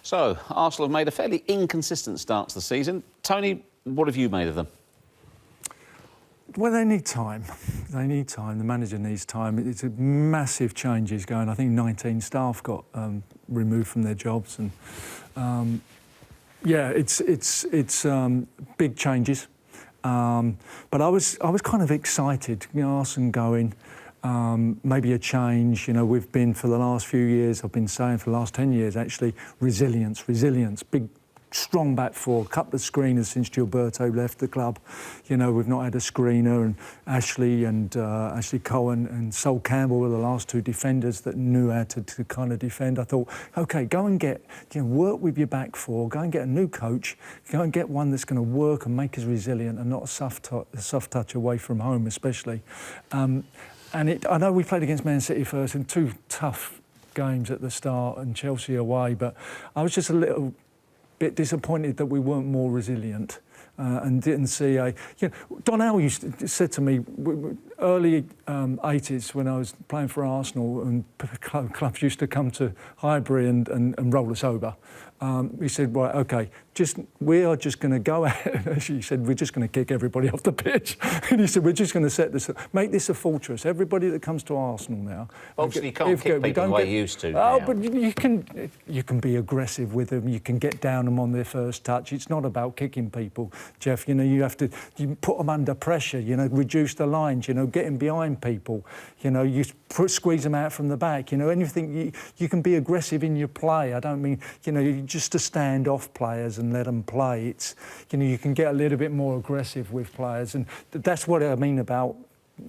So, Arsenal have made a fairly inconsistent start to the season. Tony, what have you made of them? Well, they need time. They need time. The manager needs time. It's a massive changes going. I think 19 staff got removed from their jobs, and yeah, it's big changes. But I was kind of excited. You know, Arsene going, maybe a change. You know, we've been for the last few years. I've been saying for the last 10 years actually, resilience, big. Strong back four, a couple of screeners since Gilberto left the club. You know, we've not had a screener, and Ashley Cohen and Sol Campbell were the last two defenders that knew how to kind of defend. I thought, OK, go and get, work with your back four, go and get a new coach, go and get one that's going to work and make us resilient and not a soft touch away from home, especially. I know we played against Man City first in two tough games at the start and Chelsea away, but I was just a little bit disappointed that we weren't more resilient and didn't see a... You know, Donnell said to me, early 80s when I was playing for Arsenal and clubs used to come to Highbury and roll us over, he said, right, OK, we are just going to go out. He said, we're just going to kick everybody off the pitch. And he said, we're just going to make this a fortress. Everybody that comes to Arsenal now... Obviously, you can't kick people the way you used to. Oh, but you can be aggressive with them. You can get down them on their first touch. It's not about kicking people, Jeff. You know, you put them under pressure, you know, reduce the lines, you know, getting behind people. You know, you squeeze them out from the back. You know, anything, you can be aggressive in your play. I don't mean, you know, just to stand off players and let them play. It's, you know, you can get a little bit more aggressive with players, and that's what I mean about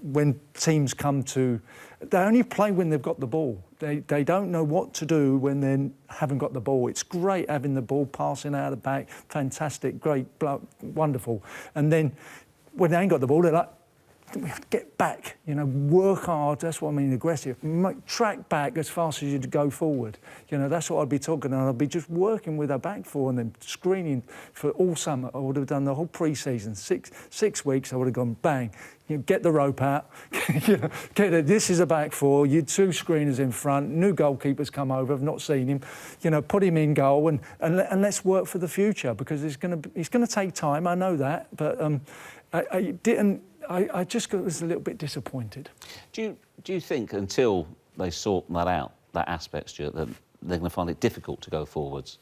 when teams come to, they only play when they've got the ball. They don't know what to do when they haven't got the ball. It's great having the ball, passing out of the back, fantastic, great, wonderful. And then when they ain't got the ball, they're like, we have to get back, you know, work hard, that's what I mean, aggressive. Track back as fast as you go forward. You know, that's what I'd be talking about. I'd be just working with our back four and then screening for all summer. I would have done the whole pre-season, six weeks, I would have gone bang. You know, get the rope out, you know, this is a back four, you two screeners in front, new goalkeepers come over, I've not seen him, you know, put him in goal and let's work for the future, because it's going to take time, I know that, but I just was a little bit disappointed. Do you think until they sort that out, that aspect, Stuart, that they're going to find it difficult to go forwards?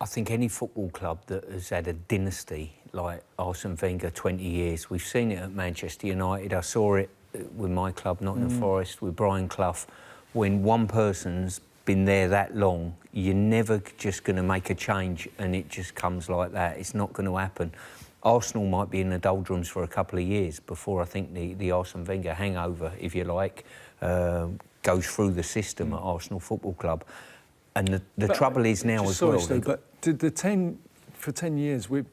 I think any football club that has had a dynasty like Arsene Wenger, 20 years, we've seen it at Manchester United. I saw it with my club, Nottingham Forest, with Brian Clough. When one person's been there that long, you're never just going to make a change and it just comes like that. It's not going to happen. Arsenal might be in the doldrums for a couple of years before I think the Arsene Wenger hangover, if you like, goes through the system at Arsenal Football Club. And the trouble is now as well... But for 10 years, we've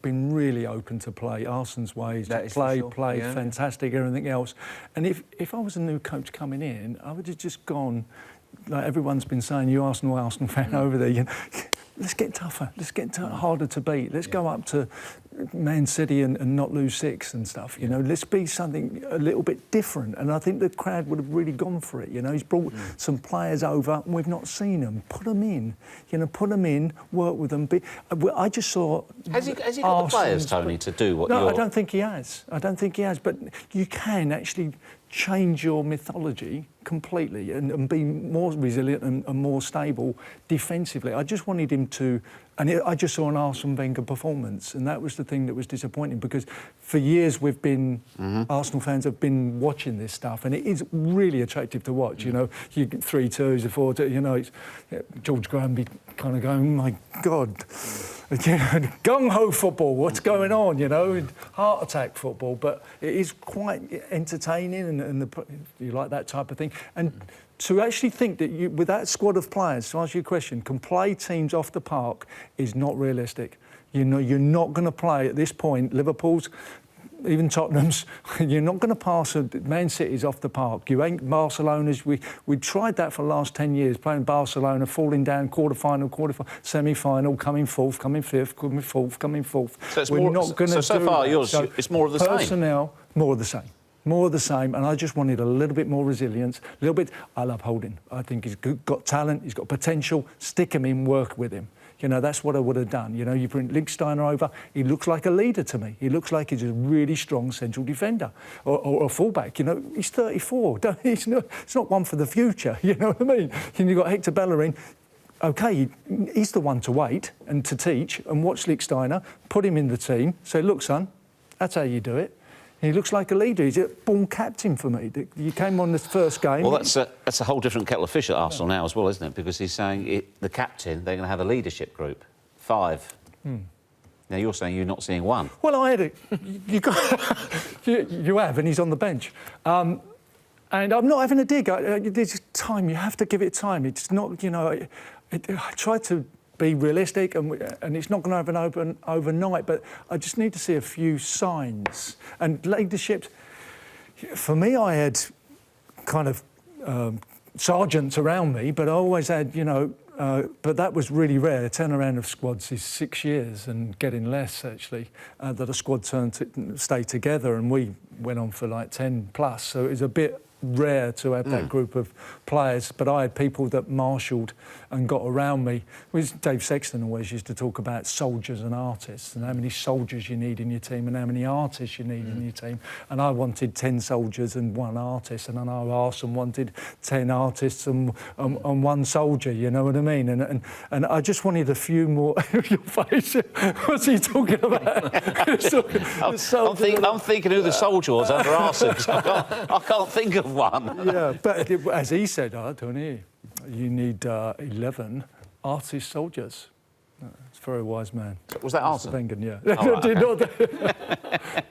been really open to play Arsene's ways, to play, yeah. Fantastic, everything else. And if I was a new coach coming in, I would have just gone, like everyone's been saying, you Arsenal fan over there, you know, let's get tougher, let's get harder to beat, let's go up to Man City and not lose 6 and stuff, you know, let's be something a little bit different. And I think the crowd would have really gone for it, you know. He's brought some players over and we've not seen them. Put them in, you know, work with them. I just saw... Has he got the players, Tony, to do what No, I don't think he has. But you can actually change your mythology completely and be more resilient and more stable defensively. I just wanted him to... And I just saw an Arsene Wenger performance, and that was the thing that was disappointing, because for years we've been, Arsenal fans have been watching this stuff, and it is really attractive to watch, you know. You get 3-2s, 4-2, you know, it's, George Graham be kind of going, oh my God, gung-ho football, what's going on, you know, heart attack football, but it is quite entertaining, and you like that type of thing. And to actually think that you, with that squad of players, to answer your question, can play teams off the park is not realistic. You know, you're not going to play at this point, Liverpool's, even Tottenham's, you're not going to pass Man City's off the park. You ain't Barcelona's. We tried that for the last 10 years, playing Barcelona, falling down, quarter-final, semi-final, coming fourth, coming fifth, coming fourth, coming fourth. So it's more, so far, yours, it's more of the same? Personnel, more of the same. more of the same, and I just wanted a little bit more resilience, a little bit. I love Holding. I think he's got talent, he's got potential. Stick him in, work with him. You know, that's what I would have done. You know, you bring Lichtsteiner over, he looks like a leader to me. He looks like he's a really strong central defender or a fullback. You know, he's 34. It's not one for the future, you know what I mean? And you've got Hector Bellerin. OK, he's the one to wait and to teach and watch Lichtsteiner, put him in the team, say, look, son, that's how you do it. He looks like a leader. He's a born captain for me. You came on this first game. Well, that's a whole different kettle of fish at Arsenal now as well, isn't it? Because he's saying the captain, they're going to have a leadership group. 5. Now, you're saying you're not seeing 1. Well, I had it. You have, and he's on the bench. And I'm not having a dig. There's time. You have to give it time. It's not, you know... I try to be realistic, and it's not going to happen overnight, but I just need to see a few signs. And leadership, for me, I had kind of sergeants around me, but I always had, you know, but that was really rare. The turnaround of squads is 6 years and getting less, actually, that a squad stay together, and we went on for like 10 plus, so it was a bit rare to have that group of players, but I had people that marshalled and got around me. Dave Sexton always used to talk about soldiers and artists, and how many soldiers you need in your team and how many artists you need in your team. And I wanted 10 soldiers and 1 artist, and I know Arsene wanted 10 artists and 1 soldier, you know what I mean? And I just wanted a few more... Your face, what's he talking about? I'm thinking who the soldier was under Arsene, 'cause I can't think of one. Yeah, but as he said, Tony, you need 11 artist soldiers. It's a very wise man. Was that Arsene? Wenger, yeah. Oh,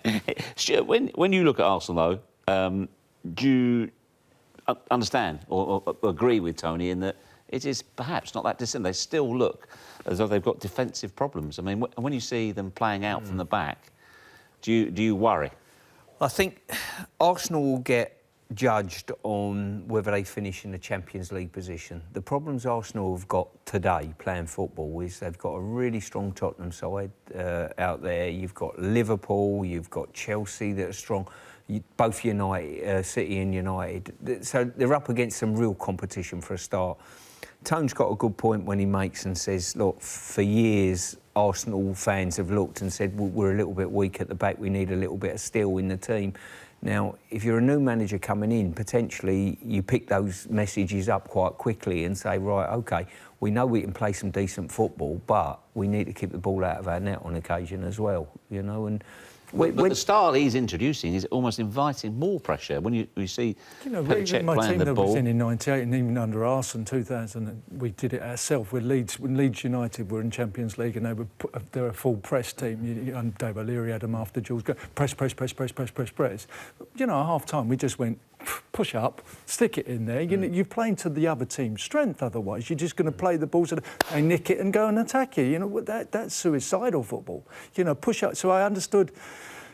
right. Stuart, when you look at Arsenal, though, do you understand or agree with Tony in that it is perhaps not that dissimilar? They still look as though they've got defensive problems. I mean, when you see them playing out from the back, do you worry? I think Arsenal will get judged on whether they finish in the Champions League position. The problems Arsenal have got today playing football is they've got a really strong Tottenham side out there. You've got Liverpool, you've got Chelsea that are strong, both United, City and United. So they're up against some real competition for a start. Tone's got a good point when he makes and says, look, for years Arsenal fans have looked and said, well, we're a little bit weak at the back, we need a little bit of steel in the team. Now, if you're a new manager coming in, potentially you pick those messages up quite quickly and say, right, OK, we know we can play some decent football, but we need to keep the ball out of our net on occasion as well, you know. And but the style he's introducing is almost inviting more pressure. When you see Petr my playing team the that ball... was in 98 and even under Arsene 2000, we did it ourselves with Leeds. When Leeds United were in Champions League and they were a full press team, and Dave O'Leary had them after Jules. Press. You know, at half-time, we just went, push up, stick it in there. You're playing to the other team's strength otherwise. You're just going to play the balls, they nick it and go and attack you. You know, that's suicidal football. You know, push up. So I understood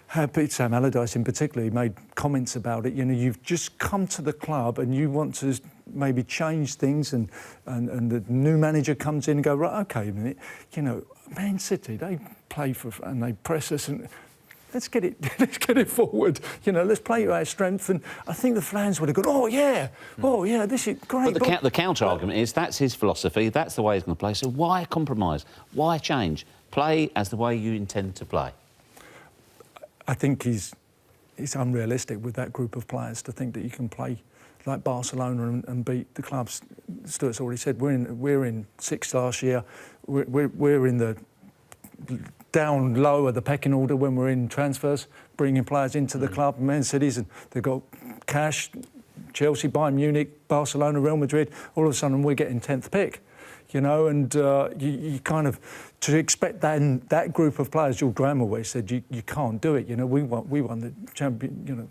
how Sam Allardyce in particular, he made comments about it. You know, you've just come to the club and you want to maybe change things, and the new manager comes in and go, right, OK, a minute. You know, Man City, they play for and they press us and... Let's get it forward. You know, let's play to our strength. And I think the fans would have gone, oh yeah, this is great. But the counter argument is that's his philosophy. That's the way he's going to play. So why compromise? Why change? Play as the way you intend to play. I think he's unrealistic with that group of players to think that you can play like Barcelona and beat the clubs. Stuart's already said we're in 6th last year. We're in the down low of the pecking order when we're in transfers, bringing players into the club. Man City's, and they've got cash. Chelsea, Bayern Munich, Barcelona, Real Madrid. All of a sudden, we're getting 10th pick, you know. And you kind of to expect that group of players. George Graham always said you can't do it. You know, we won the champion. You know,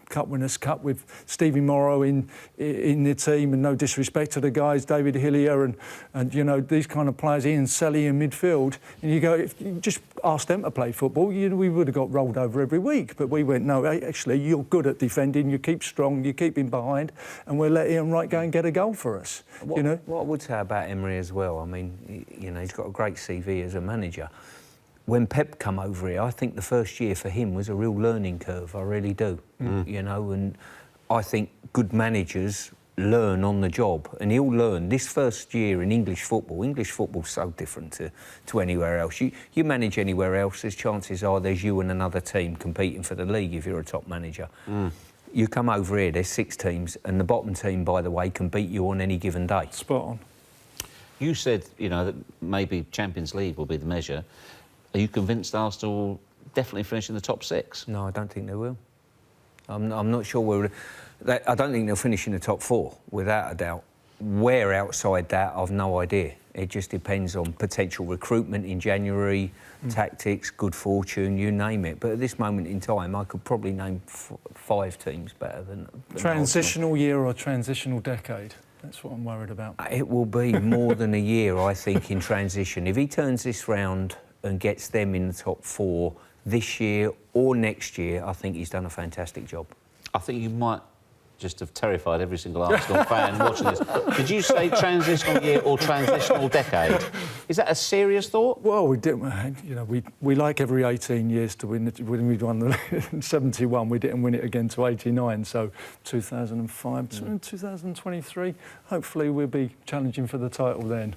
Cup Winners' Cup with Stevie Morrow in the team, and no disrespect to the guys, David Hillier and you know, these kind of players, Ian Selly in midfield, and you go, if you just ask them to play football, we would have got rolled over every week. But we went, no, actually, you're good at defending, you keep strong, you keep him behind, and we'll let Ian Wright go and get a goal for us. You know? What I would say about Emery as well, I mean, you know, he's got a great CV as a manager. when Pep come over here, I think the first year for him was a real learning curve. I really do. You know, and I think good managers learn on the job, and he'll learn this first year in English football. English football's so different to anywhere else. You manage anywhere else, there's chances are there's you and another team competing for the league if you're a top manager. You come over here, there's 6 teams, and the bottom team, by the way, can beat you on any given day. Spot on. You said, you know, that maybe Champions League will be the measure. Are you convinced Arsenal will definitely finish in the top 6? No, I don't think they will. I'm not sure I don't think they'll finish in the top 4, without a doubt. Where outside that, I've no idea. It just depends on potential recruitment in January, tactics, good fortune, you name it. But at this moment in time, I could probably name 5 teams better than Transitional year or transitional decade? That's what I'm worried about. It will be more than a year, I think, in transition. If he turns this round and gets them in the top 4 this year or next year, I think he's done a fantastic job. I think you might just have terrified every single Arsenal fan watching this. Did you say transitional year or transitional decade? Is that a serious thought? Well, we did. You know, we like every 18 years to win it. When we won the in '71, we didn't win it again to '89. So 2005, 2023. Hopefully, we'll be challenging for the title then.